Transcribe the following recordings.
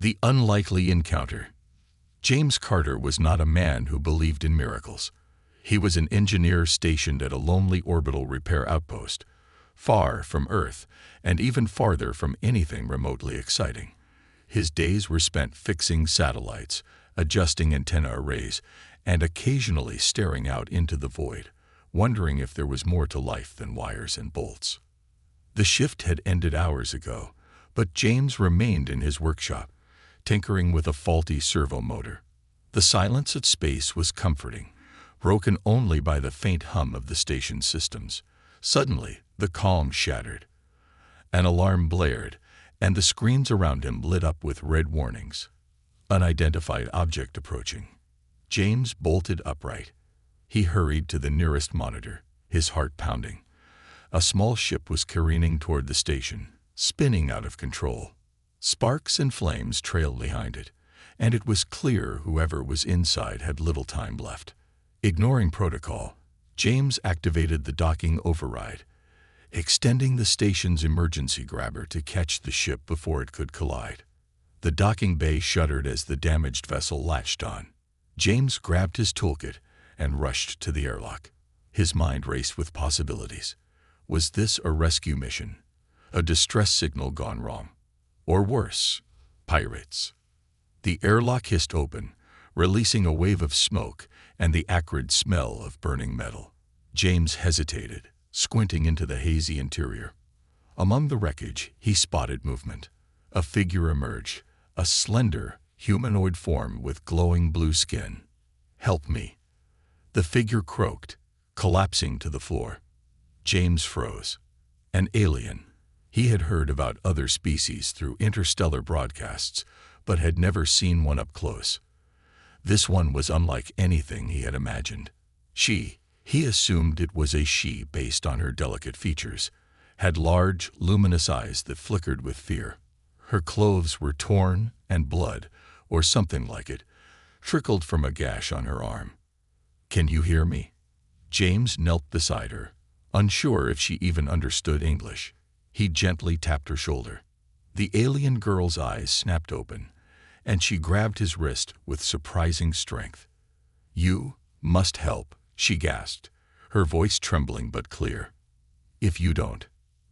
The unlikely encounter. James Carter was not a man who believed in miracles. He was an engineer stationed at a lonely orbital repair outpost, far from Earth and even farther from anything remotely exciting. His days were spent fixing satellites, adjusting antenna arrays, and occasionally staring out into the void, wondering if there was more to life than wires and bolts. The shift had ended hours ago, but James remained in his workshop, tinkering with a faulty servo motor. The silence of space was comforting, broken only by the faint hum of the station's systems. Suddenly, the calm shattered. An alarm blared, and the screens around him lit up with red warnings. Unidentified object approaching. James bolted upright. He hurried to the nearest monitor, his heart pounding. A small ship was careening toward the station, spinning out of control. Sparks and flames trailed behind it, and it was clear whoever was inside had little time left. Ignoring protocol, James activated the docking override, extending the station's emergency grabber to catch the ship before it could collide. The docking bay shuddered as the damaged vessel latched on. James grabbed his toolkit and rushed to the airlock. His mind raced with possibilities. Was this a rescue mission? A distress signal gone wrong? Or worse, pirates? The airlock hissed open, releasing a wave of smoke and the acrid smell of burning metal. James hesitated, squinting into the hazy interior. Among the wreckage, he spotted movement. A figure emerged, a slender, humanoid form with glowing blue skin. "Help me." The figure croaked, collapsing to the floor. James froze. An alien. He had heard about other species through interstellar broadcasts, but had never seen one up close. This one was unlike anything he had imagined. He assumed it was a she based on her delicate features, had large, luminous eyes that flickered with fear. Her clothes were torn, and blood, or something like it, trickled from a gash on her arm. "Can you hear me?" James knelt beside her, unsure if she even understood English. He gently tapped her shoulder. The alien girl's eyes snapped open, and she grabbed his wrist with surprising strength. "You must help," she gasped, her voice trembling but clear. "If you don't,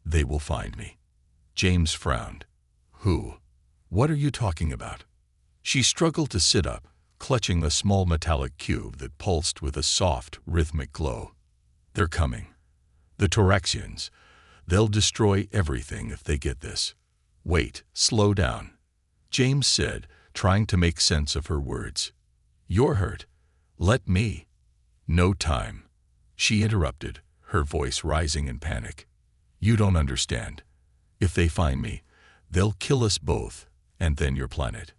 they will find me." James frowned. "Who? What are you talking about?" She struggled to sit up, clutching a small metallic cube that pulsed with a soft, rhythmic glow. "They're coming. The Toraxians. They'll destroy everything if they get this." "Wait, slow down," James said, trying to make sense of her words. "You're hurt. Let me." "No time," she interrupted, her voice rising in panic. "You don't understand. If they find me, they'll kill us both, and then your planet."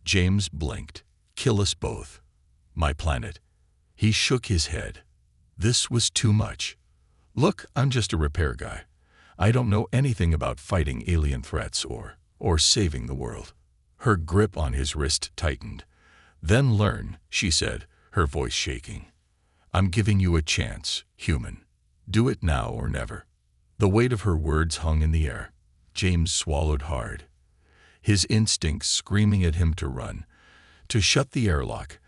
James blinked. "Kill us both? My planet?" He shook his head. This was too much. "Look, I'm just a repair guy. I don't know anything about fighting alien threats or saving the world." Her grip on his wrist tightened. "Then learn," she said, her voice shaking. "I'm giving you a chance, human. Do it now or never." The weight of her words hung in the air. James swallowed hard, his instincts screaming at him to run, to shut the airlock,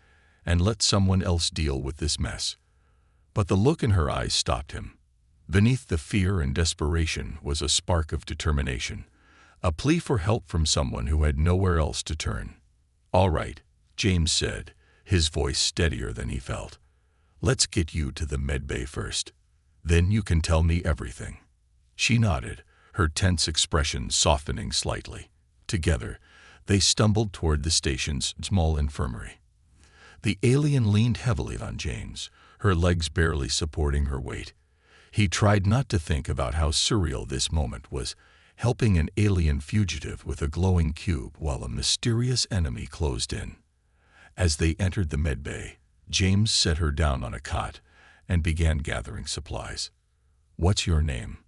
and let someone else deal with this mess. But the look in her eyes stopped him. Beneath the fear and desperation was a spark of determination, a plea for help from someone who had nowhere else to turn. "All right," James said, his voice steadier than he felt. "Let's get you to the medbay first. Then you can tell me everything." She nodded, her tense expression softening slightly. Together, they stumbled toward the station's small infirmary. The alien leaned heavily on James, her legs barely supporting her weight. He tried not to think about how surreal this moment was, helping an alien fugitive with a glowing cube while a mysterious enemy closed in. As they entered the medbay, James set her down on a cot and began gathering supplies. "What's your name?"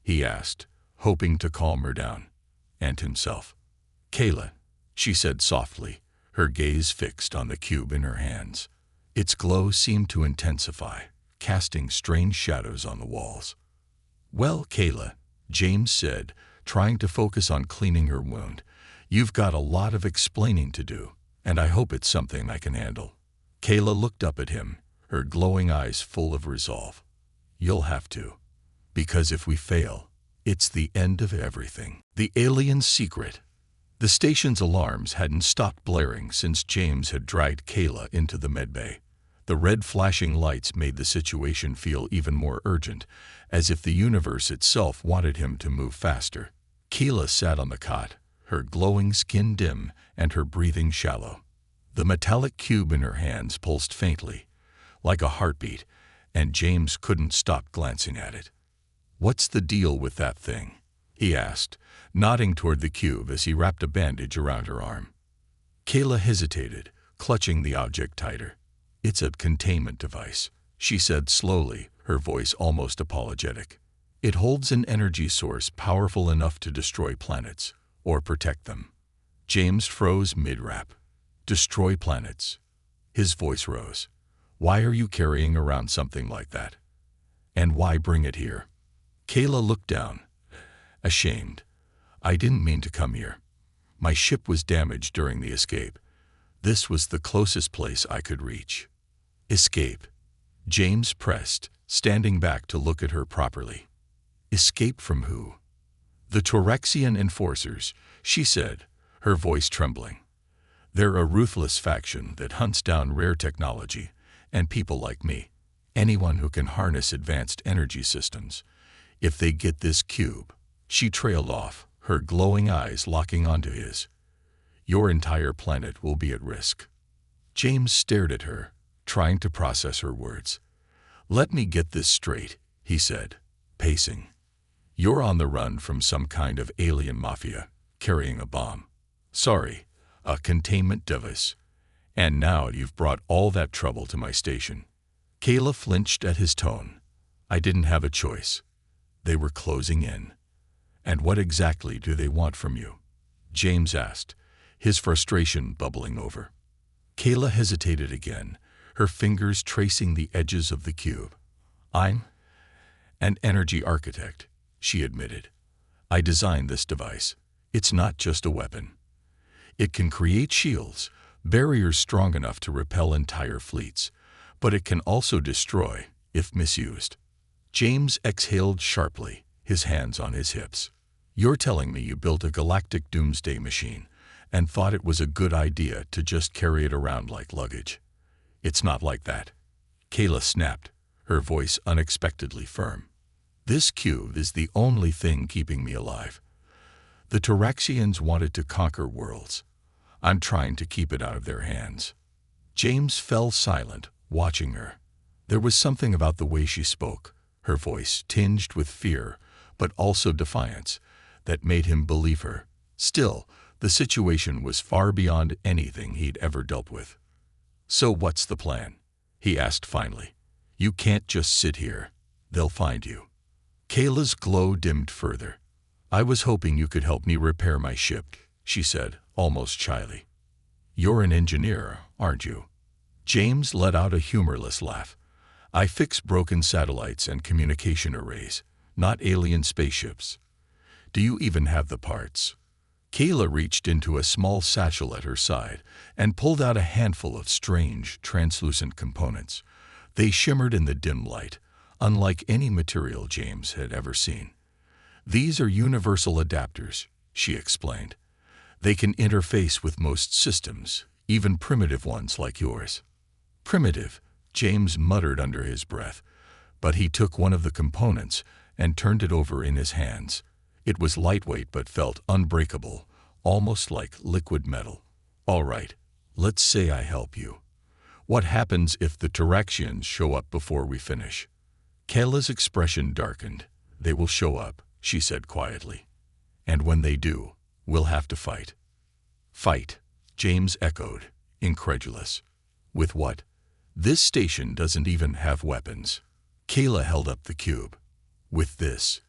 he asked, hoping to calm her down, and himself. "Kayla," she said softly, her gaze fixed on the cube in her hands. Its glow seemed to intensify, casting strange shadows on the walls. "Well, Kayla," James said, trying to focus on cleaning her wound, You've got a lot of explaining to do, and I hope it's something I can handle." Kayla looked up at him, her glowing eyes full of resolve. "You'll have to. Because if we fail, it's the end of everything." The alien's secret. The station's alarms hadn't stopped blaring since James had dragged Kayla into the medbay. The red flashing lights made the situation feel even more urgent, as if the universe itself wanted him to move faster. Kayla sat on the cot, her glowing skin dim and her breathing shallow. The metallic cube in her hands pulsed faintly, like a heartbeat, and James couldn't stop glancing at it. "What's the deal with that thing?" he asked, nodding toward the cube as he wrapped a bandage around her arm. Kayla hesitated, clutching the object tighter. "It's a containment device," she said slowly, her voice almost apologetic. "It holds an energy source powerful enough to destroy planets, or protect them." James froze mid-rap. "Destroy planets?" His voice rose. "Why are you carrying around something like that? And why bring it here?" Kayla looked down, ashamed. "I didn't mean to come here. My ship was damaged during the escape. This was the closest place I could reach." "Escape?" James pressed, standing back to look at her properly. "Escape from who?" "The Torexian enforcers," she said, her voice trembling. "They're a ruthless faction that hunts down rare technology and people like me, anyone who can harness advanced energy systems. If they get this cube—" She trailed off, her glowing eyes locking onto his. "Your entire planet will be at risk." James stared at her, trying to process her words. "Let me get this straight," he said, pacing. "You're on the run from some kind of alien mafia, carrying a bomb. Sorry, a containment device. And now you've brought all that trouble to my station." Kayla flinched at his tone. "I didn't have a choice. They were closing in." "And what exactly do they want from you?" James asked, his frustration bubbling over. Kayla hesitated again, her fingers tracing the edges of the cube. "I'm an energy architect," she admitted. "I designed this device. It's not just a weapon. It can create shields, barriers strong enough to repel entire fleets, but it can also destroy, if misused." James exhaled sharply, his hands on his hips. "You're telling me you built a galactic doomsday machine and thought it was a good idea to just carry it around like luggage? It's not like that." Kayla snapped, her voice unexpectedly firm. "This cube is the only thing keeping me alive. The Torexians wanted to conquer worlds. I'm trying to keep it out of their hands." James fell silent, watching her. There was something about the way she spoke, her voice tinged with fear, but also defiance, that made him believe her. Still, the situation was far beyond anything he'd ever dealt with. "So what's the plan?" he asked finally. "You can't just sit here. They'll find you." Kayla's glow dimmed further. "I was hoping you could help me repair my ship," she said, almost shyly. "You're an engineer, aren't you?" James let out a humorless laugh. "I fix broken satellites and communication arrays, not alien spaceships. Do you even have the parts?" Kayla reached into a small satchel at her side and pulled out a handful of strange, translucent components. They shimmered in the dim light, unlike any material James had ever seen. "These are universal adapters," she explained. "They can interface with most systems, even primitive ones like yours." "Primitive," James muttered under his breath, but he took one of the components and turned it over in his hands. It was lightweight but felt unbreakable, almost like liquid metal. "All right, let's say I help you. What happens if the Torexians show up before we finish?" Kayla's expression darkened. "They will show up," she said quietly. "And when they do, we'll have to fight." "Fight?" James echoed, incredulous. "With what? This station doesn't even have weapons." Kayla held up the cube. "With this.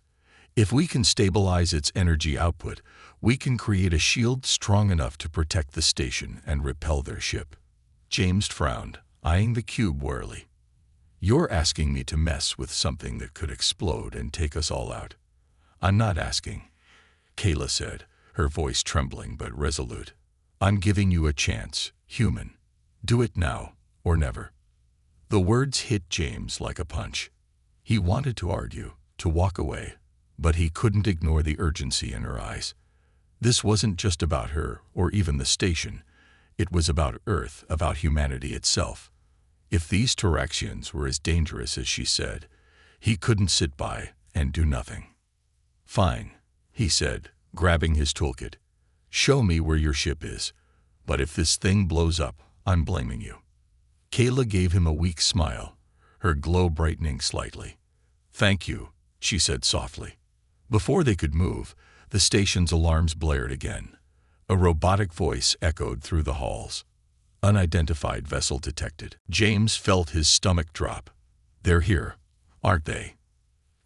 If we can stabilize its energy output, we can create a shield strong enough to protect the station and repel their ship." James frowned, eyeing the cube warily. "You're asking me to mess with something that could explode and take us all out." "I'm not asking," Kayla said, her voice trembling but resolute. "I'm giving you a chance, human. Do it now or never." The words hit James like a punch. He wanted to argue, to walk away, but he couldn't ignore the urgency in her eyes. This wasn't just about her or even the station. It was about Earth, about humanity itself. If these Taraxians were as dangerous as she said, he couldn't sit by and do nothing. "Fine," he said, grabbing his toolkit. "Show me where your ship is. But if this thing blows up, I'm blaming you." Kayla gave him a weak smile, her glow brightening slightly. "Thank you," she said softly. Before they could move, the station's alarms blared again. A robotic voice echoed through the halls. "Unidentified vessel detected." James felt his stomach drop. "They're here, aren't they?"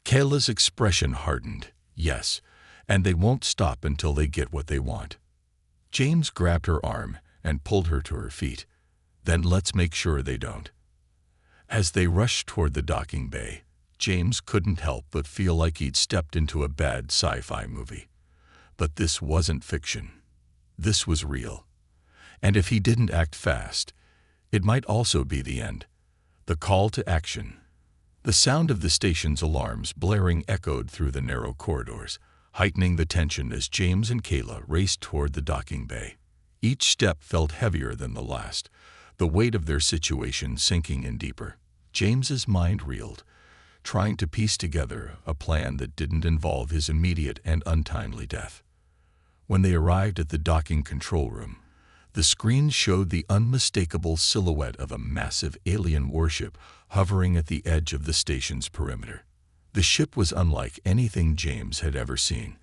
Kayla's expression hardened. "Yes, and they won't stop until they get what they want." James grabbed her arm and pulled her to her feet. "Then let's make sure they don't." As they rushed toward the docking bay, James couldn't help but feel like he'd stepped into a bad sci-fi movie. But this wasn't fiction. This was real. And if he didn't act fast, it might also be the end. The call to action. The sound of the station's alarms blaring echoed through the narrow corridors, heightening the tension as James and Kayla raced toward the docking bay. Each step felt heavier than the last, the weight of their situation sinking in deeper. James's mind reeled, trying to piece together a plan that didn't involve his immediate and untimely death. When they arrived at the docking control room, the screen showed the unmistakable silhouette of a massive alien warship hovering at the edge of the station's perimeter. The ship was unlike anything James had ever seen.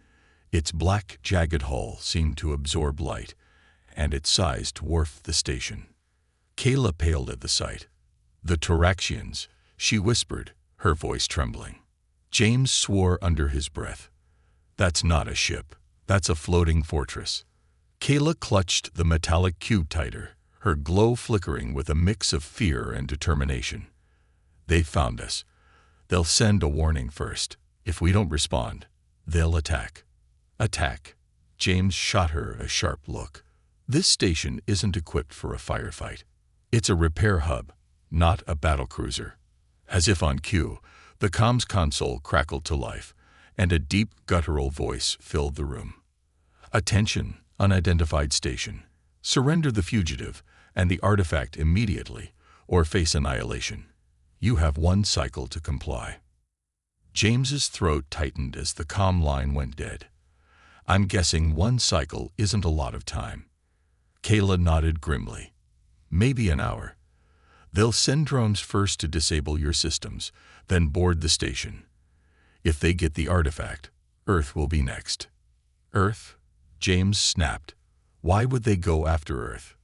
Its black, jagged hull seemed to absorb light, and its size dwarfed the station. Kayla paled at the sight. "The Taraxians," she whispered, her voice trembling. James swore under his breath. "That's not a ship. That's a floating fortress." Kayla clutched the metallic cube tighter, her glow flickering with a mix of fear and determination. "They found us. They'll send a warning first. If we don't respond, they'll attack." "Attack?" James shot her a sharp look. "This station isn't equipped for a firefight. It's a repair hub, not a battlecruiser." As if on cue, the comms console crackled to life, and a deep, guttural voice filled the room. "Attention, unidentified station. Surrender the fugitive and the artifact immediately, or face annihilation. You have 1 cycle to comply." James's throat tightened as the comm line went dead. "I'm guessing 1 cycle isn't a lot of time." Kayla nodded grimly. "Maybe an hour. They'll send drones first to disable your systems, then board the station. If they get the artifact, Earth will be next." "Earth?" James snapped. "Why would they go after Earth?"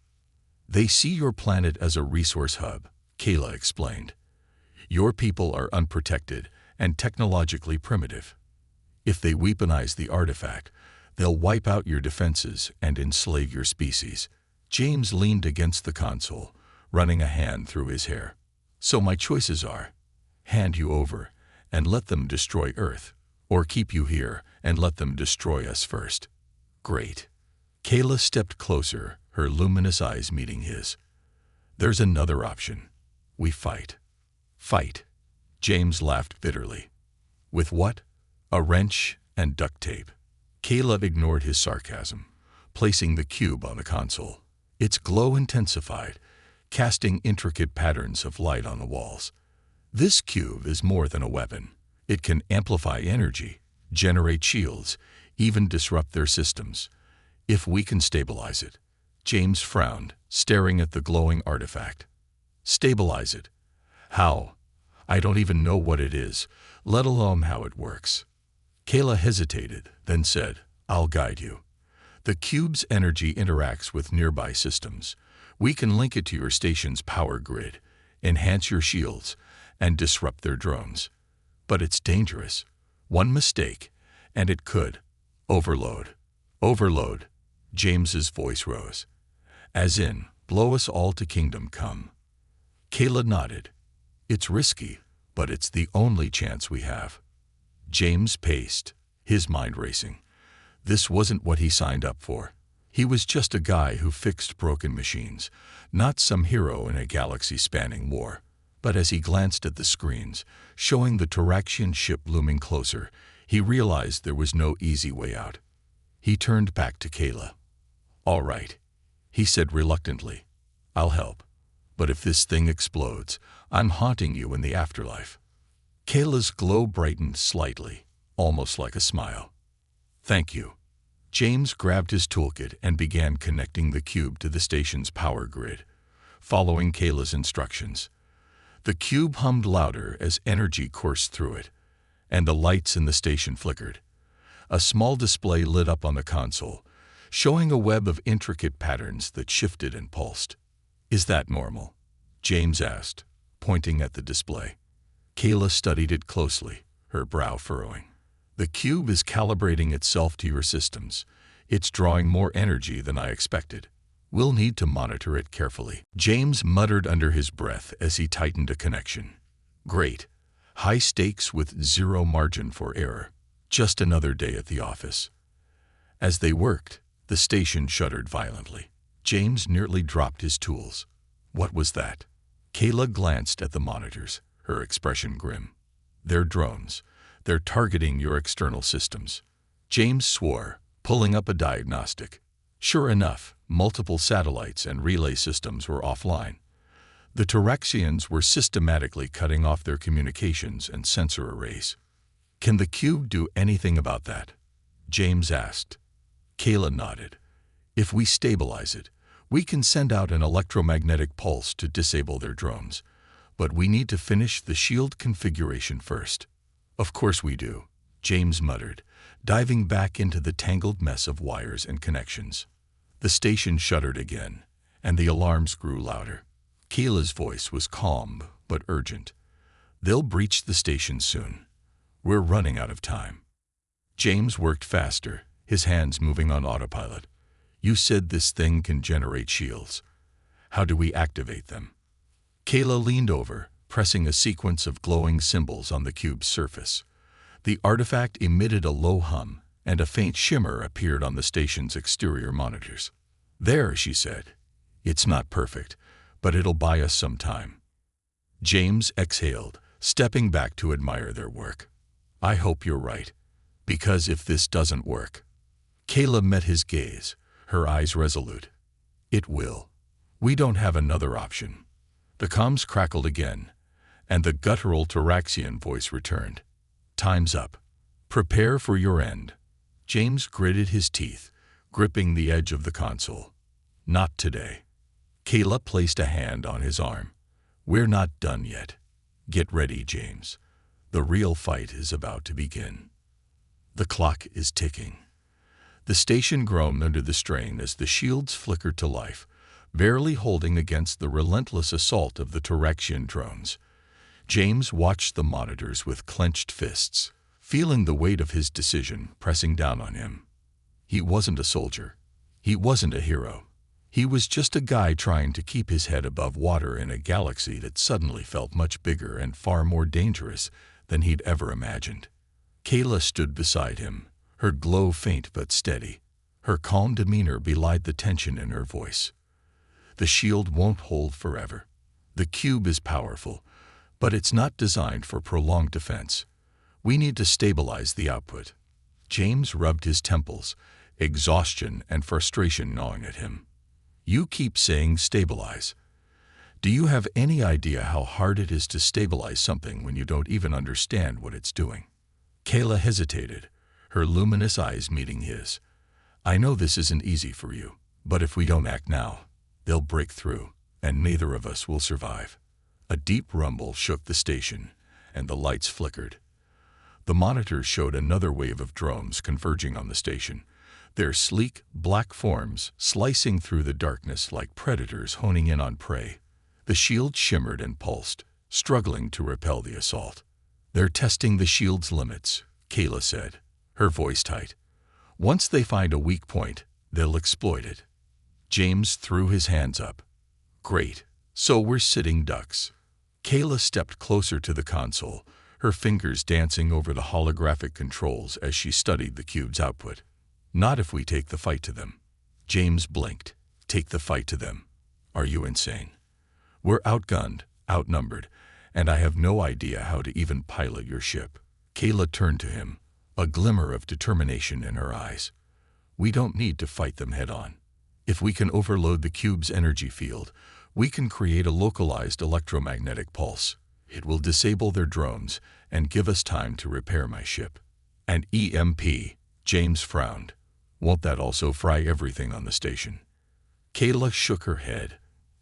"They see your planet as a resource hub," Kayla explained. "Your people are unprotected and technologically primitive. If they weaponize the artifact, they'll wipe out your defenses and enslave your species." James leaned against the console, running a hand through his hair. "So my choices are: hand you over and let them destroy Earth, or keep you here and let them destroy us first." "Great." Kayla stepped closer, her luminous eyes meeting his. "There's another option. We fight." "Fight?" James laughed bitterly. "With what? A wrench and duct tape." Kayla ignored his sarcasm, placing the cube on the console. Its glow intensified, casting intricate patterns of light on the walls. "This cube is more than a weapon. It can amplify energy, generate shields, even disrupt their systems. If we can stabilize it." James frowned, staring at the glowing artifact. "Stabilize it? How? I don't even know what it is, let alone how it works." Kayla hesitated, then said, "I'll guide you. The cube's energy interacts with nearby systems. We can link it to your station's power grid, enhance your shields, and disrupt their drones. But it's dangerous. 1 mistake, and it could. Overload." "Overload?" James's voice rose. "As in, blow us all to kingdom come." Kayla nodded. "It's risky, but it's the only chance we have." James paced, his mind racing. This wasn't what he signed up for. He was just a guy who fixed broken machines, not some hero in a galaxy-spanning war. But as he glanced at the screens, showing the Taraxian ship looming closer, he realized there was no easy way out. He turned back to Kayla. "All right," he said reluctantly. "I'll help. But if this thing explodes, I'm haunting you in the afterlife." Kayla's glow brightened slightly, almost like a smile. "Thank you." James grabbed his toolkit and began connecting the cube to the station's power grid, following Kayla's instructions. The cube hummed louder as energy coursed through it, and the lights in the station flickered. A small display lit up on the console, showing a web of intricate patterns that shifted and pulsed. "Is that normal?" James asked, pointing at the display. Kayla studied it closely, her brow furrowing. "The cube is calibrating itself to your systems. It's drawing more energy than I expected. We'll need to monitor it carefully." James muttered under his breath as he tightened a connection. Great. High stakes with zero margin for error. Just another day at the office. As they worked, the station shuddered violently. James nearly dropped his tools. What was that? Kayla glanced at the monitors, her expression grim. "They're drones. They're targeting your external systems." James swore, pulling up a diagnostic. Sure enough, multiple satellites and relay systems were offline. The Taraxians were systematically cutting off their communications and sensor arrays. "Can the cube do anything about that?" James asked. Kayla nodded. "If we stabilize it, we can send out an electromagnetic pulse to disable their drones. But we need to finish the shield configuration first." "Of course we do," James muttered, diving back into the tangled mess of wires and connections. The station shuddered again, and the alarms grew louder. Kayla's voice was calm but urgent. "They'll breach the station soon. We're running out of time." James worked faster, his hands moving on autopilot. "You said this thing can generate shields. How do we activate them?" Kayla leaned over, pressing a sequence of glowing symbols on the cube's surface. The artifact emitted a low hum, and a faint shimmer appeared on the station's exterior monitors. "There," she said. "It's not perfect, but it'll buy us some time." James exhaled, stepping back to admire their work. "I hope you're right, because if this doesn't work..." Kayla met his gaze, her eyes resolute. "It will. We don't have another option." The comms crackled again, and the guttural Taraxian voice returned. "Time's up. Prepare for your end." James gritted his teeth, gripping the edge of the console. "Not today." Kayla placed a hand on his arm. "We're not done yet. Get ready, James. The real fight is about to begin." The clock is ticking. The station groaned under the strain as the shields flickered to life, barely holding against the relentless assault of the Taraxian drones. James watched the monitors with clenched fists, feeling the weight of his decision pressing down on him. He wasn't a soldier. He wasn't a hero. He was just a guy trying to keep his head above water in a galaxy that suddenly felt much bigger and far more dangerous than he'd ever imagined. Kayla stood beside him, her glow faint but steady. Her calm demeanor belied the tension in her voice. "The shield won't hold forever. The cube is powerful, but it's not designed for prolonged defense. We need to stabilize the output." James rubbed his temples, exhaustion and frustration gnawing at him. "You keep saying stabilize. Do you have any idea how hard it is to stabilize something when you don't even understand what it's doing?" Kayla hesitated, her luminous eyes meeting his. "I know this isn't easy for you, but if we don't act now, they'll break through, and neither of us will survive." A deep rumble shook the station, and the lights flickered. The monitors showed another wave of drones converging on the station, their sleek, black forms slicing through the darkness like predators honing in on prey. The shield shimmered and pulsed, struggling to repel the assault. "They're testing the shield's limits," Kayla said, her voice tight. "Once they find a weak point, they'll exploit it." James threw his hands up. "Great, so we're sitting ducks." Kayla stepped closer to the console, her fingers dancing over the holographic controls as she studied the cube's output. Not if we take the fight to them. James blinked. Take the fight to them? Are you insane? We're outgunned, outnumbered, and I have no idea how to even pilot your ship. Kayla turned to him, a glimmer of determination in her eyes. We don't need to fight them head-on. If we can overload the cube's energy field, we can create a localized electromagnetic pulse. It will disable their drones and give us time to repair my ship. And EMP, James frowned. Won't that also fry everything on the station? Kayla shook her head.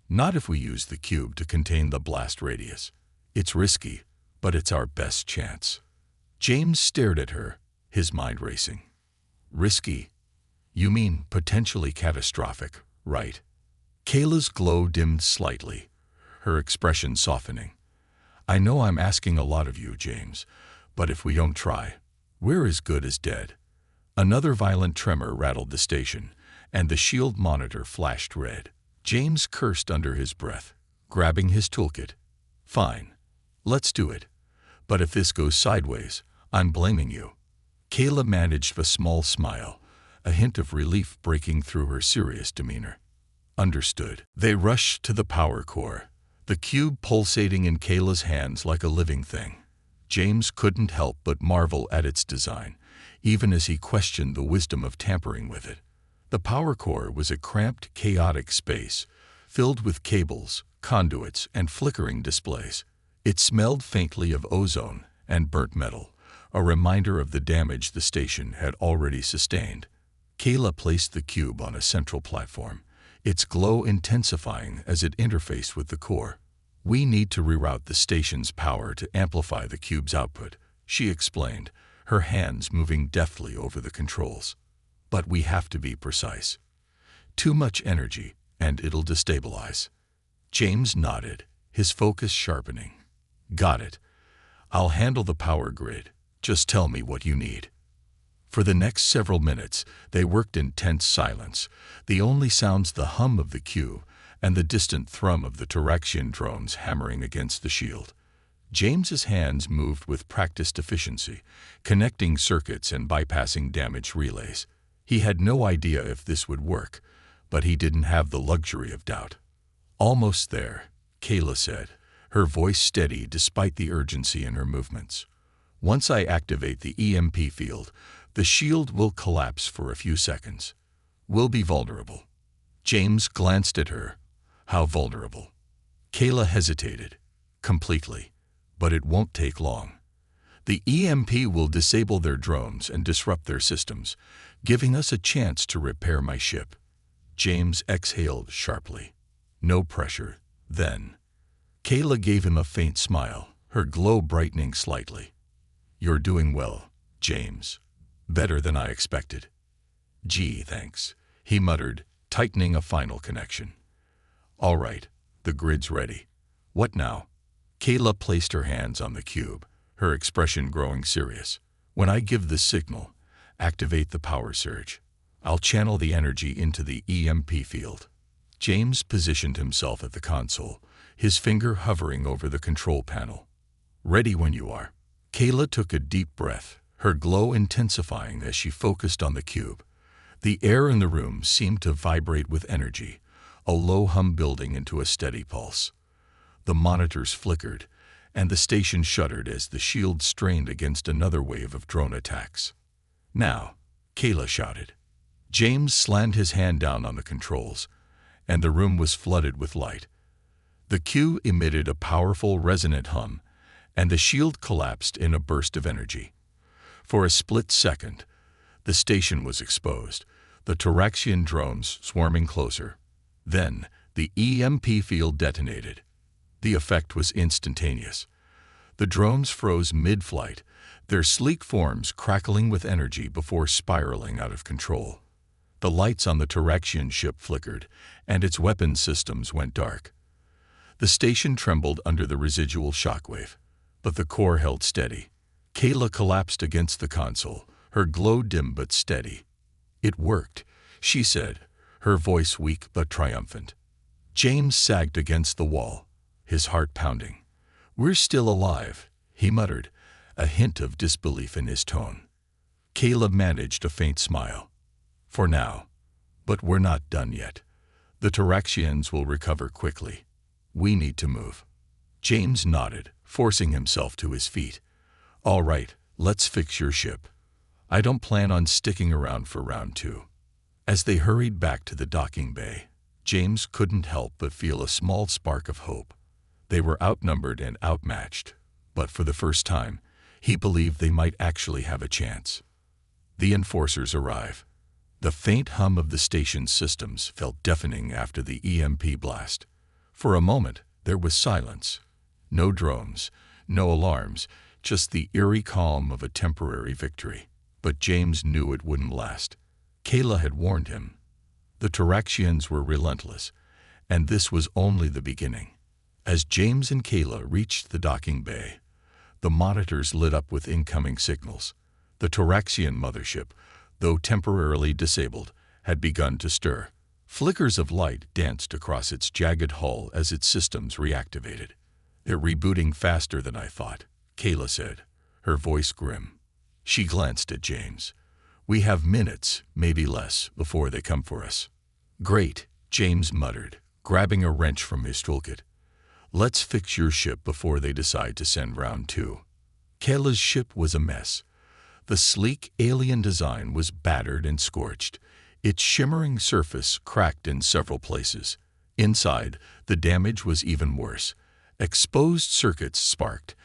Not if we use the cube to contain the blast radius. It's risky, but it's our best chance. James stared at her, his mind racing. Risky? You mean potentially catastrophic, right? Kayla's glow dimmed slightly, her expression softening. I know I'm asking a lot of you, James, but if we don't try, we're as good as dead. Another violent tremor rattled the station, and the shield monitor flashed red. James cursed under his breath, grabbing his toolkit. Fine. Let's do it. But if this goes sideways, I'm blaming you. Kayla managed a small smile, a hint of relief breaking through her serious demeanor. Understood. They rushed to the power core, the cube pulsating in Kayla's hands like a living thing. James couldn't help but marvel at its design, even as he questioned the wisdom of tampering with it. The power core was a cramped, chaotic space, filled with cables, conduits, and flickering displays. It smelled faintly of ozone and burnt metal, a reminder of the damage the station had already sustained. Kayla placed the cube on a central platform, its glow intensifying as it interfaced with the core. We need to reroute the station's power to amplify the cube's output, she explained, her hands moving deftly over the controls. But we have to be precise. Too much energy, and it'll destabilize. James nodded, his focus sharpening. Got it. I'll handle the power grid. Just tell me what you need. For the next several minutes, they worked in tense silence, the only sounds the hum of the cube and the distant thrum of the Taraxian drones hammering against the shield. James's hands moved with practiced efficiency, connecting circuits and bypassing damaged relays. He had no idea if this would work, but he didn't have the luxury of doubt. Almost there, Kayla said, her voice steady despite the urgency in her movements. Once I activate the EMP field, the shield will collapse for a few seconds. We'll be vulnerable. James glanced at her. How vulnerable? Kayla hesitated. Completely. But it won't take long. The EMP will disable their drones and disrupt their systems, giving us a chance to repair my ship. James exhaled sharply. No pressure, then. Kayla gave him a faint smile, her glow brightening slightly. You're doing well, James. Better than I expected. Gee, thanks, he muttered, tightening a final connection. All right, the grid's ready. What now? Kayla placed her hands on the cube, her expression growing serious. When I give the signal, activate the power surge. I'll channel the energy into the EMP field. James positioned himself at the console, his finger hovering over the control panel. Ready when you are. Kayla took a deep breath, her glow intensifying as she focused on the cube. The air in the room seemed to vibrate with energy, a low hum building into a steady pulse. The monitors flickered, and the station shuddered as the shield strained against another wave of drone attacks. Now, Kayla shouted. James slammed his hand down on the controls, and the room was flooded with light. The cube emitted a powerful resonant hum, and the shield collapsed in a burst of energy. For a split second, the station was exposed, the Taraxian drones swarming closer. Then, the EMP field detonated. The effect was instantaneous. The drones froze mid-flight, their sleek forms crackling with energy before spiraling out of control. The lights on the Taraxian ship flickered, and its weapon systems went dark. The station trembled under the residual shockwave, but the core held steady. Kayla collapsed against the console, her glow dim but steady. It worked, she said, her voice weak but triumphant. James sagged against the wall, his heart pounding. We're still alive, he muttered, a hint of disbelief in his tone. Kayla managed a faint smile. For now. But we're not done yet. The Tyraxians will recover quickly. We need to move. James nodded, forcing himself to his feet. All right, let's fix your ship. I don't plan on sticking around for round 2. As they hurried back to the docking bay, James couldn't help but feel a small spark of hope. They were outnumbered and outmatched, but for the first time, he believed they might actually have a chance. The enforcers arrive. The faint hum of the station's systems felt deafening after the EMP blast. For a moment, there was silence. No drones, no alarms, just the eerie calm of a temporary victory. But James knew it wouldn't last. Kayla had warned him. The Tyraxians were relentless, and this was only the beginning. As James and Kayla reached the docking bay, the monitors lit up with incoming signals. The Tyraxian mothership, though temporarily disabled, had begun to stir. Flickers of light danced across its jagged hull as its systems reactivated. They're rebooting faster than I thought, Kayla said, her voice grim. She glanced at James. We have minutes, maybe less, before they come for us. Great, James muttered, grabbing a wrench from his toolkit. Let's fix your ship before they decide to send round 2. Kayla's ship was a mess. The sleek alien design was battered and scorched, its shimmering surface cracked in several places. Inside, the damage was even worse. Exposed circuits sparked,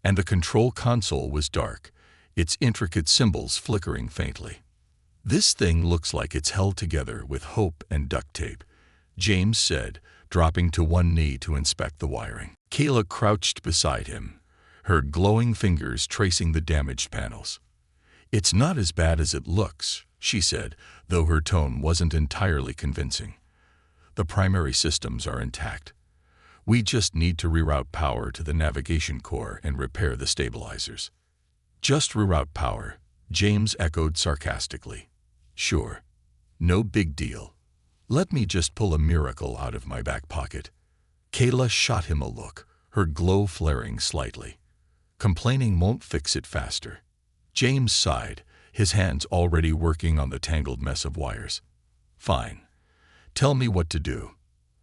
and the control console was dark, its intricate symbols flickering faintly. This thing looks like it's held together with hope and duct tape, James said, dropping to one knee to inspect the wiring. Kayla crouched beside him, her glowing fingers tracing the damaged panels. It's not as bad as it looks, she said, though her tone wasn't entirely convincing. The primary systems are intact. We just need to reroute power to the navigation core and repair the stabilizers. Just reroute power, James echoed sarcastically. Sure. No big deal. Let me just pull a miracle out of my back pocket. Kayla shot him a look, her glow flaring slightly. Complaining won't fix it faster. James sighed, his hands already working on the tangled mess of wires. Fine. Tell me what to do.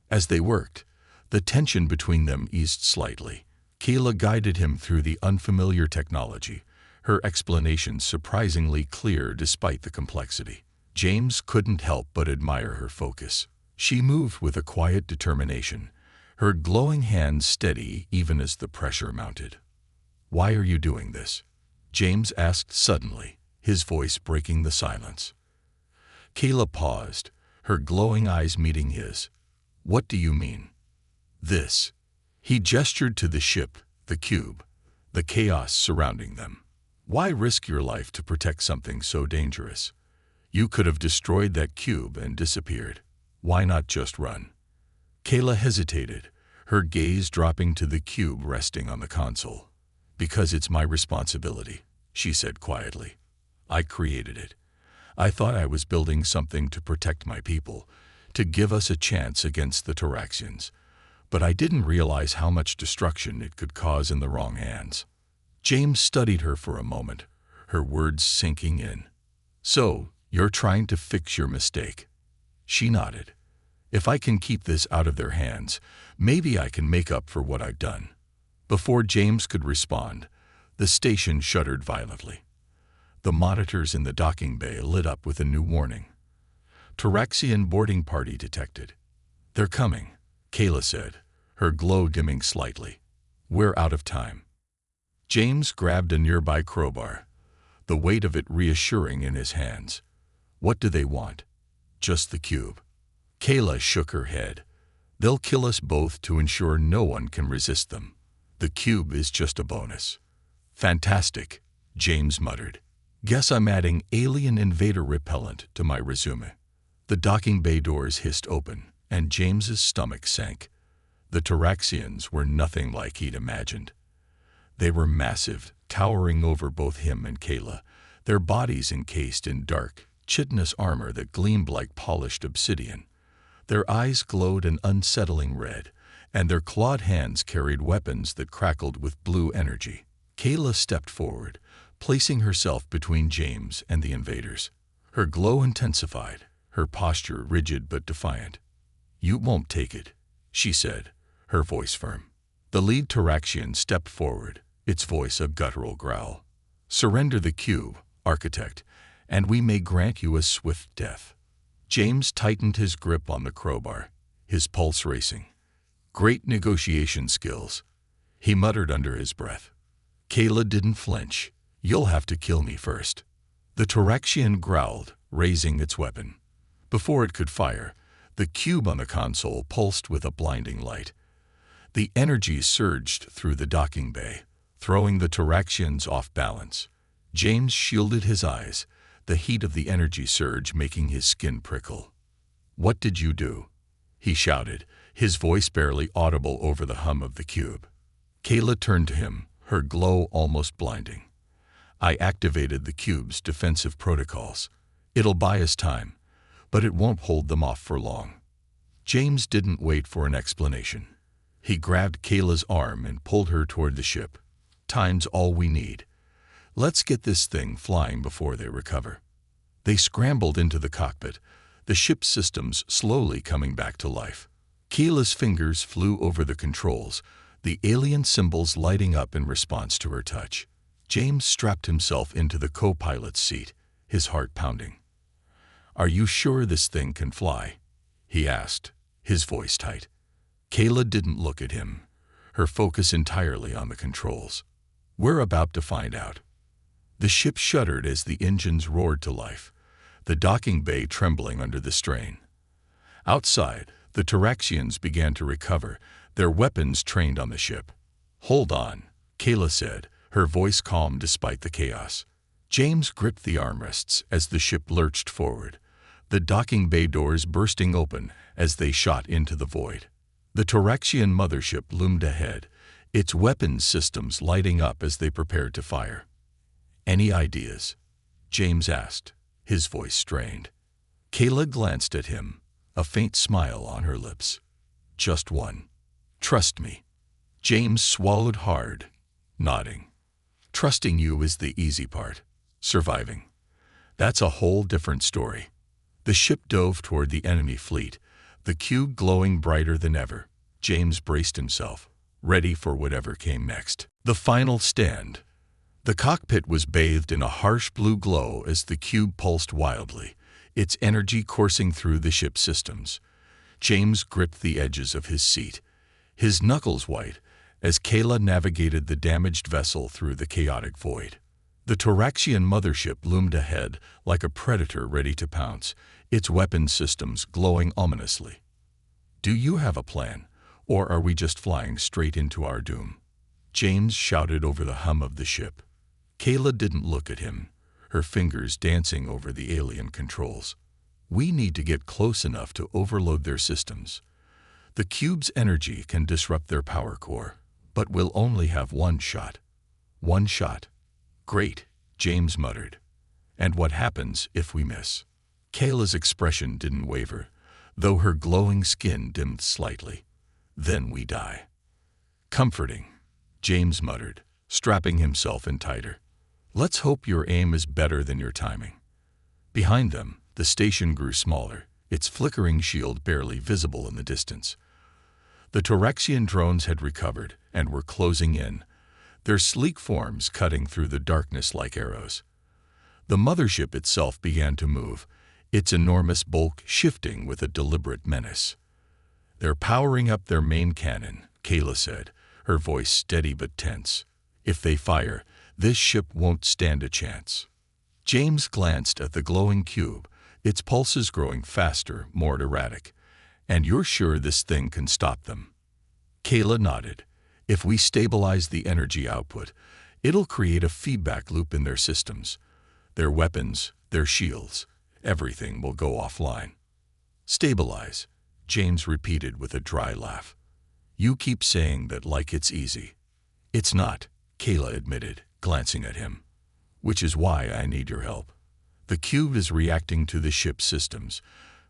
As they worked, the tension between them eased slightly. Kayla guided him through the unfamiliar technology, her explanations surprisingly clear despite the complexity. James couldn't help but admire her focus. She moved with a quiet determination, her glowing hands steady even as the pressure mounted. Why are you doing this? James asked suddenly, his voice breaking the silence. Kayla paused, her glowing eyes meeting his. What do you mean? This. He gestured to the ship, the cube, the chaos surrounding them. Why risk your life to protect something so dangerous? You could have destroyed that cube and disappeared. Why not just run? Kayla hesitated, her gaze dropping to the cube resting on the console. Because it's my responsibility, she said quietly. I created it. I thought I was building something to protect my people, to give us a chance against the Tyraxians. But I didn't realize how much destruction it could cause in the wrong hands. James studied her for a moment, her words sinking in. So, you're trying to fix your mistake. She nodded. If I can keep this out of their hands, maybe I can make up for what I've done. Before James could respond, the station shuddered violently. The monitors in the docking bay lit up with a new warning. Tyraxian boarding party detected. They're coming, Kayla said, her glow dimming slightly. We're out of time. James grabbed a nearby crowbar, the weight of it reassuring in his hands. What do they want? Just the cube. Kayla shook her head. They'll kill us both to ensure no one can resist them. The cube is just a bonus. Fantastic, James muttered. Guess I'm adding alien invader repellent to my resume. The docking bay doors hissed open, and James's stomach sank. The Tyraxians were nothing like he'd imagined. They were massive, towering over both him and Kayla, their bodies encased in dark, chitinous armor that gleamed like polished obsidian. Their eyes glowed an unsettling red, and their clawed hands carried weapons that crackled with blue energy. Kayla stepped forward, placing herself between James and the invaders. Her glow intensified, her posture rigid but defiant. "You won't take it," she said, her voice firm. The lead Taraxian stepped forward, its voice a guttural growl. "Surrender the cube, Architect, and we may grant you a swift death." James tightened his grip on the crowbar, his pulse racing. "Great negotiation skills," he muttered under his breath. Kayla didn't flinch. "You'll have to kill me first." The Taraxian growled, raising its weapon. Before it could fire, the cube on the console pulsed with a blinding light. The energy surged through the docking bay, throwing the Taraxians off balance. James shielded his eyes, the heat of the energy surge making his skin prickle. "What did you do?" he shouted, his voice barely audible over the hum of the cube. Kayla turned to him, her glow almost blinding. "I activated the cube's defensive protocols. It'll buy us time, but it won't hold them off for long." James didn't wait for an explanation. He grabbed Kayla's arm and pulled her toward the ship. "Time's all we need. Let's get this thing flying before they recover." They scrambled into the cockpit, the ship's systems slowly coming back to life. Kayla's fingers flew over the controls, the alien symbols lighting up in response to her touch. James strapped himself into the co-pilot's seat, his heart pounding. "Are you sure this thing can fly?" he asked, his voice tight. Kayla didn't look at him, her focus entirely on the controls. "We're about to find out." The ship shuddered as the engines roared to life, the docking bay trembling under the strain. Outside, the Taraxians began to recover, their weapons trained on the ship. "Hold on," Kayla said, her voice calm despite the chaos. James gripped the armrests as the ship lurched forward, the docking bay doors bursting open as they shot into the void. The Taraxian mothership loomed ahead, its weapons systems lighting up as they prepared to fire. "Any ideas?" James asked, his voice strained. Kayla glanced at him, a faint smile on her lips. "Just one. Trust me." James swallowed hard, nodding. "Trusting you is the easy part. Surviving. That's a whole different story." The ship dove toward the enemy fleet, the cube glowing brighter than ever. James braced himself, ready for whatever came next. The final stand. The cockpit was bathed in a harsh blue glow as the cube pulsed wildly, its energy coursing through the ship's systems. James gripped the edges of his seat, his knuckles white, as Kayla navigated the damaged vessel through the chaotic void. The Taraxian mothership loomed ahead like a predator ready to pounce, its weapon systems glowing ominously. "Do you have a plan, or are we just flying straight into our doom?" James shouted over the hum of the ship. Kayla didn't look at him, her fingers dancing over the alien controls. "We need to get close enough to overload their systems. The cube's energy can disrupt their power core, but we'll only have one shot." "One shot? Great," James muttered. "And what happens if we miss?" Kayla's expression didn't waver, though her glowing skin dimmed slightly. "Then we die." "Comforting," James muttered, strapping himself in tighter. "Let's hope your aim is better than your timing." Behind them, the station grew smaller, its flickering shield barely visible in the distance. The Taraxian drones had recovered and were closing in, their sleek forms cutting through the darkness like arrows. The mothership itself began to move, its enormous bulk shifting with a deliberate menace. "They're powering up their main cannon," Kayla said, her voice steady but tense. "If they fire, this ship won't stand a chance." James glanced at the glowing cube, its pulses growing faster, more erratic. "And you're sure this thing can stop them?" Kayla nodded. "If we stabilize the energy output, it'll create a feedback loop in their systems. Their weapons, their shields, everything will go offline." "Stabilize," James repeated with a dry laugh. "You keep saying that like it's easy." "It's not," Kayla admitted, glancing at him. "Which is why I need your help. The cube is reacting to the ship's systems,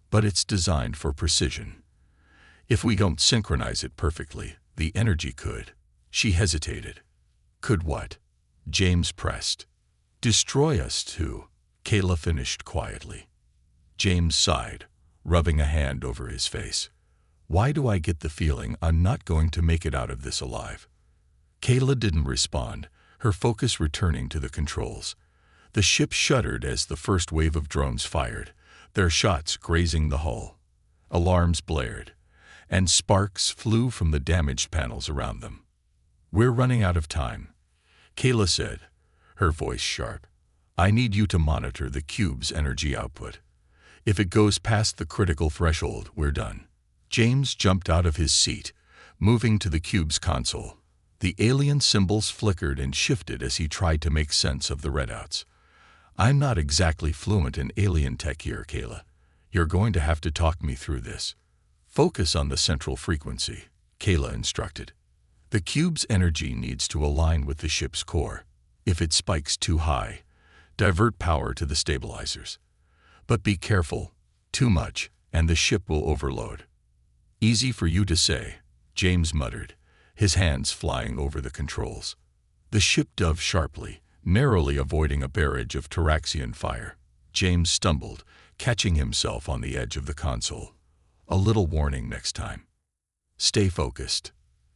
but it's designed for precision. If we don't synchronize it perfectly, the energy could." She hesitated. "Could what?" James pressed. "Destroy us too," Kayla finished quietly. James sighed, rubbing a hand over his face. Why do I get the feeling I'm not going to make it out of this alive? Kayla didn't respond, her focus returning to the controls. The ship shuddered as the first wave of drones fired, their shots grazing the hull. Alarms blared, and sparks flew from the damaged panels around them. We're running out of time, Kayla said, her voice sharp. I need you to monitor the cube's energy output. If it goes past the critical threshold, we're done. James jumped out of his seat, moving to the cube's console. The alien symbols flickered and shifted as he tried to make sense of the readouts. I'm not exactly fluent in alien tech here, Kayla. You're going to have to talk me through this. Focus on the central frequency, Kayla instructed. The cube's energy needs to align with the ship's core. If it spikes too high, divert power to the stabilizers. But be careful, too much, and the ship will overload. Easy for you to say, James muttered, his hands flying over the controls. The ship dove sharply, narrowly avoiding a barrage of Taraxian fire. James stumbled, catching himself on the edge of the console. A little warning next time. Stay focused,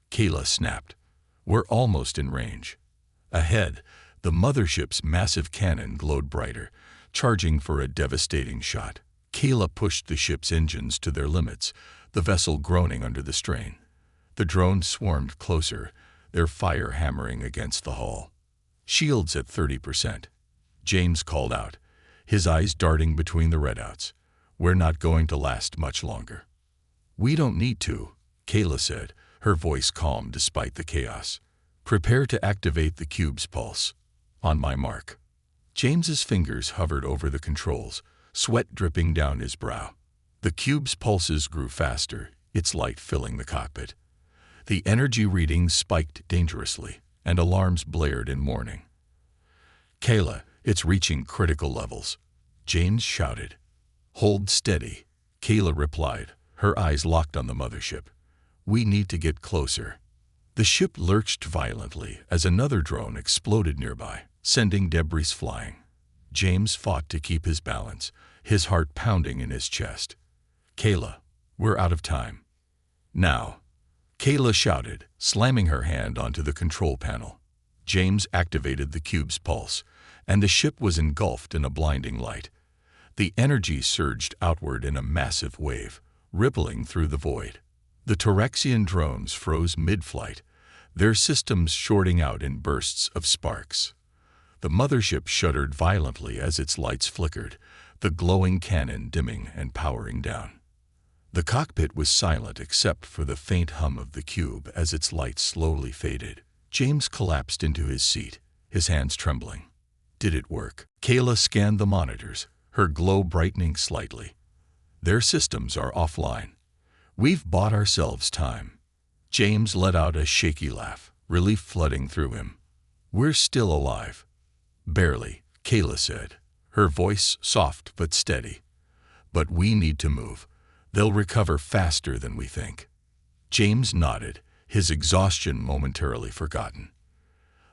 Kayla snapped. We're almost in range. Ahead, the mothership's massive cannon glowed brighter, charging for a devastating shot. Kayla pushed the ship's engines to their limits, the vessel groaning under the strain. The drones swarmed closer, their fire hammering against the hull. Shields at 30%. James called out, his eyes darting between the readouts. We're not going to last much longer. We don't need to, Kayla said, her voice calm despite the chaos. Prepare to activate the cube's pulse. On my mark. James's fingers hovered over the controls, sweat dripping down his brow. The cube's pulses grew faster, its light filling the cockpit. The energy readings spiked dangerously, and alarms blared in warning. Kayla, it's reaching critical levels, James shouted. Hold steady, Kayla replied, her eyes locked on the mothership. We need to get closer. The ship lurched violently as another drone exploded nearby, sending debris flying. James fought to keep his balance, his heart pounding in his chest. Kayla, we're out of time. Now, Kayla shouted, slamming her hand onto the control panel. James activated the cube's pulse, and the ship was engulfed in a blinding light. The energy surged outward in a massive wave, rippling through the void. The Taraxian drones froze mid-flight, their systems shorting out in bursts of sparks. The mothership shuddered violently as its lights flickered, the glowing cannon dimming and powering down. The cockpit was silent except for the faint hum of the cube as its lights slowly faded. James collapsed into his seat, his hands trembling. Did it work? Kayla scanned the monitors, her glow brightening slightly. Their systems are offline. We've bought ourselves time. James let out a shaky laugh, relief flooding through him. We're still alive. Barely, Kayla said, her voice soft but steady. But we need to move. They'll recover faster than we think. James nodded, his exhaustion momentarily forgotten.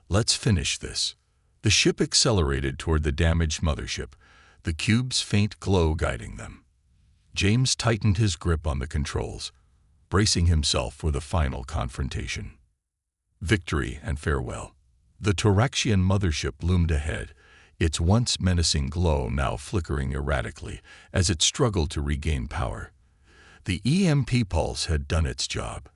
Let's finish this. The ship accelerated toward the damaged mothership, the cube's faint glow guiding them. James tightened his grip on the controls, bracing himself for the final confrontation. Victory and farewell. The Taraxian mothership loomed ahead, its once menacing glow now flickering erratically as it struggled to regain power. The EMP pulse had done its job,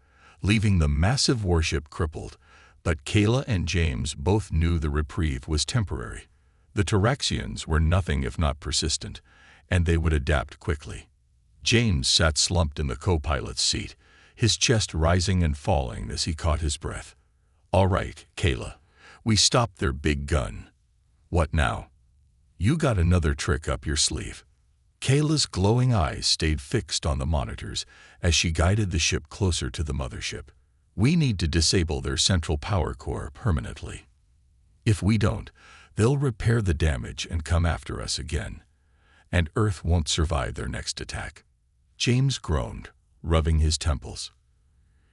leaving the massive warship crippled, but Kayla and James both knew the reprieve was temporary. The Taraxians were nothing if not persistent, and they would adapt quickly. James sat slumped in the co-pilot's seat, his chest rising and falling as he caught his breath. All right, Kayla, we stopped their big gun. What now? You got another trick up your sleeve. Kayla's glowing eyes stayed fixed on the monitors as she guided the ship closer to the mothership. We need to disable their central power core permanently. If we don't, they'll repair the damage and come after us again. And Earth won't survive their next attack. James groaned, rubbing his temples.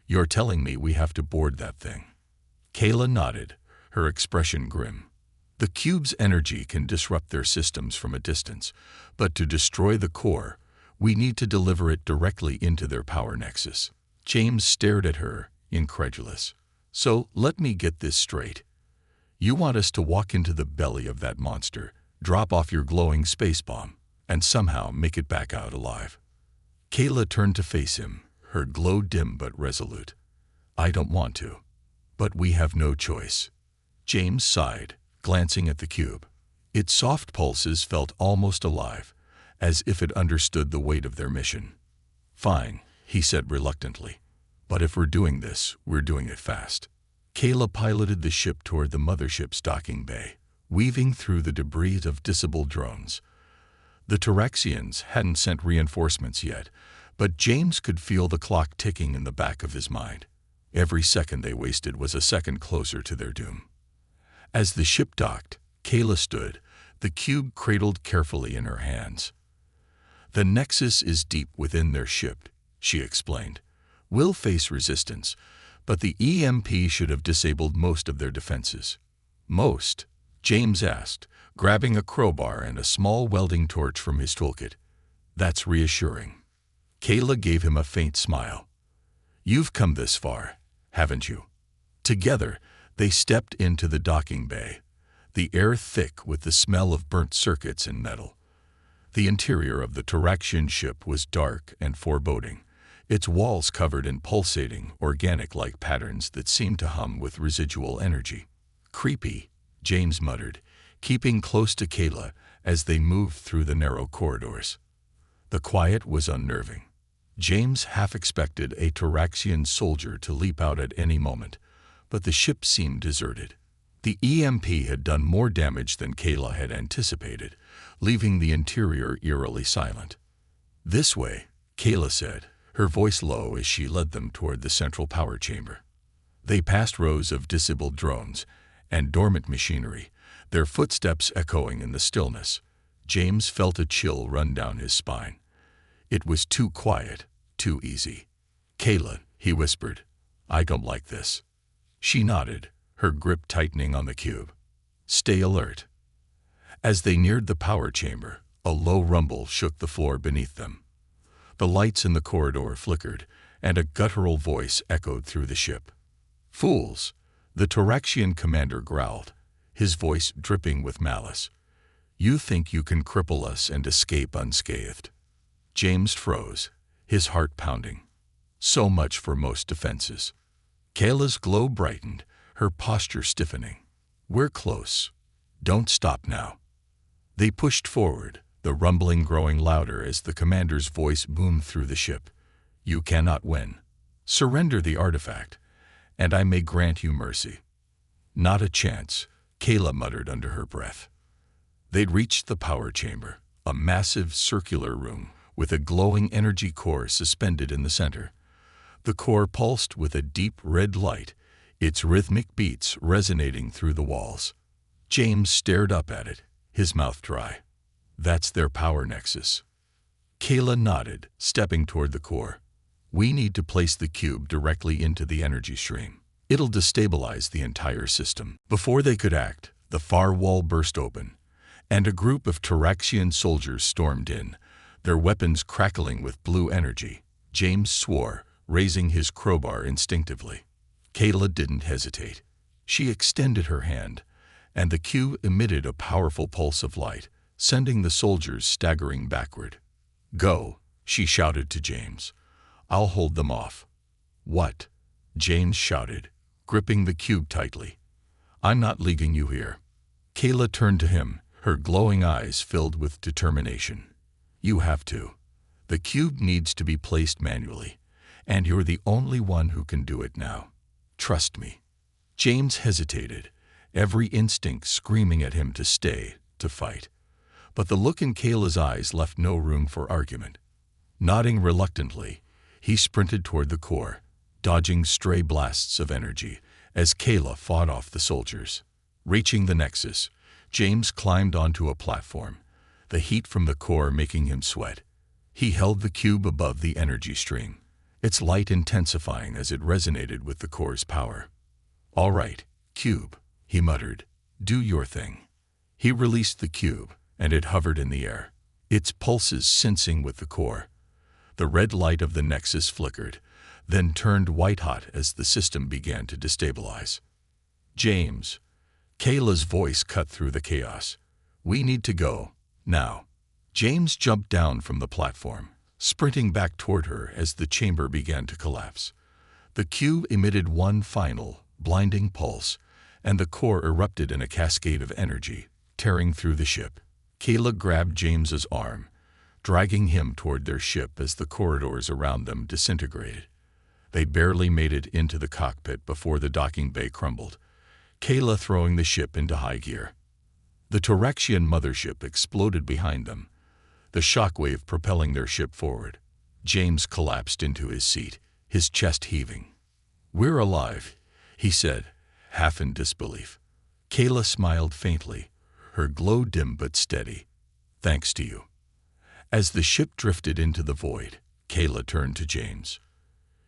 You're telling me we have to board that thing? Kayla nodded, her expression grim. The cube's energy can disrupt their systems from a distance, but to destroy the core, we need to deliver it directly into their power nexus. James stared at her, incredulous. So, let me get this straight. You want us to walk into the belly of that monster, drop off your glowing space bomb, and somehow make it back out alive? Kayla turned to face him, her glow dim but resolute. I don't want to. But we have no choice. James sighed, glancing at the cube. Its soft pulses felt almost alive, as if it understood the weight of their mission. Fine, he said reluctantly. But if we're doing this, we're doing it fast. Kayla piloted the ship toward the mothership's docking bay, weaving through the debris of disabled drones. The Tyraxians hadn't sent reinforcements yet, but James could feel the clock ticking in the back of his mind. Every second they wasted was a second closer to their doom. As the ship docked, Kayla stood, the cube cradled carefully in her hands. The nexus is deep within their ship, she explained. We'll face resistance, but the EMP should have disabled most of their defenses. Most? James asked, grabbing a crowbar and a small welding torch from his toolkit. That's reassuring. Kayla gave him a faint smile. You've come this far, haven't you? Together, they stepped into the docking bay, the air thick with the smell of burnt circuits and metal. The interior of the Tyraxian ship was dark and foreboding, its walls covered in pulsating, organic-like patterns that seemed to hum with residual energy. Creepy, James muttered, keeping close to Kayla as they moved through the narrow corridors. The quiet was unnerving. James half expected a Tyraxian soldier to leap out at any moment, but the ship seemed deserted. The EMP had done more damage than Kayla had anticipated, leaving the interior eerily silent. This way, Kayla said, her voice low as she led them toward the central power chamber. They passed rows of disabled drones and dormant machinery, their footsteps echoing in the stillness. James felt a chill run down his spine. It was too quiet, too easy. Kayla, he whispered, I don't like this. She nodded, her grip tightening on the cube. Stay alert. As they neared the power chamber, a low rumble shook the floor beneath them. The lights in the corridor flickered, and a guttural voice echoed through the ship. Fools! The Tyraxian commander growled, his voice dripping with malice. You think you can cripple us and escape unscathed? James froze, his heart pounding. So much for most defenses. Kayla's glow brightened, her posture stiffening. We're close. Don't stop now. They pushed forward, the rumbling growing louder as the commander's voice boomed through the ship. You cannot win. Surrender the artifact, and I may grant you mercy. Not a chance, Kayla muttered under her breath. They'd reached the power chamber, a massive circular room with a glowing energy core suspended in the center. The core pulsed with a deep red light, its rhythmic beats resonating through the walls. James stared up at it, his mouth dry. That's their power nexus. Kayla nodded, stepping toward the core. We need to place the cube directly into the energy stream. It'll destabilize the entire system. Before they could act, the far wall burst open, and a group of Tyraxian soldiers stormed in, their weapons crackling with blue energy. James swore, raising his crowbar instinctively. Kayla didn't hesitate. She extended her hand, and the cube emitted a powerful pulse of light, sending the soldiers staggering backward. Go, she shouted to James. I'll hold them off. What? James shouted, gripping the cube tightly. I'm not leaving you here. Kayla turned to him, her glowing eyes filled with determination. You have to. The cube needs to be placed manually, and you're the only one who can do it now. Trust me. James hesitated, every instinct screaming at him to stay, to fight. But the look in Kayla's eyes left no room for argument. Nodding reluctantly, he sprinted toward the core, dodging stray blasts of energy as Kayla fought off the soldiers. Reaching the nexus, James climbed onto a platform, the heat from the core making him sweat. He held the cube above the energy stream, its light intensifying as it resonated with the core's power. All right, cube, he muttered, do your thing. He released the cube, and it hovered in the air, its pulses sensing with the core. The red light of the nexus flickered, then turned white-hot as the system began to destabilize. "James," Kayla's voice cut through the chaos. "We need to go, now." James jumped down from the platform, sprinting back toward her as the chamber began to collapse. The cube emitted one final, blinding pulse, and the core erupted in a cascade of energy, tearing through the ship. Kayla grabbed James's arm, dragging him toward their ship as the corridors around them disintegrated. They barely made it into the cockpit before the docking bay crumbled, Kayla throwing the ship into high gear. The Toraxian mothership exploded behind them, the shockwave propelling their ship forward. James collapsed into his seat, his chest heaving. "We're alive," he said, half in disbelief. Kayla smiled faintly, her glow dim but steady. "Thanks to you." As the ship drifted into the void, Kayla turned to James.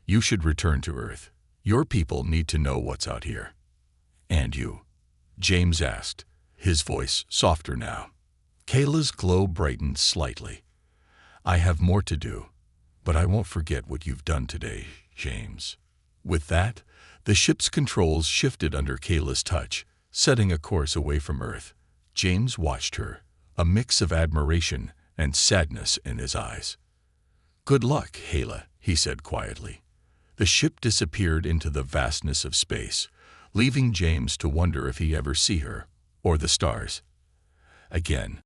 "You should return to Earth. Your people need to know what's out here." "And you?" James asked, his voice softer now. Kayla's glow brightened slightly. "I have more to do, but I won't forget what you've done today, James." With that, the ship's controls shifted under Kayla's touch, setting a course away from Earth. James watched her, a mix of admiration and sadness in his eyes. "Good luck, Kayla," he said quietly. The ship disappeared into the vastness of space, leaving James to wonder if he ever see her, or the stars, again.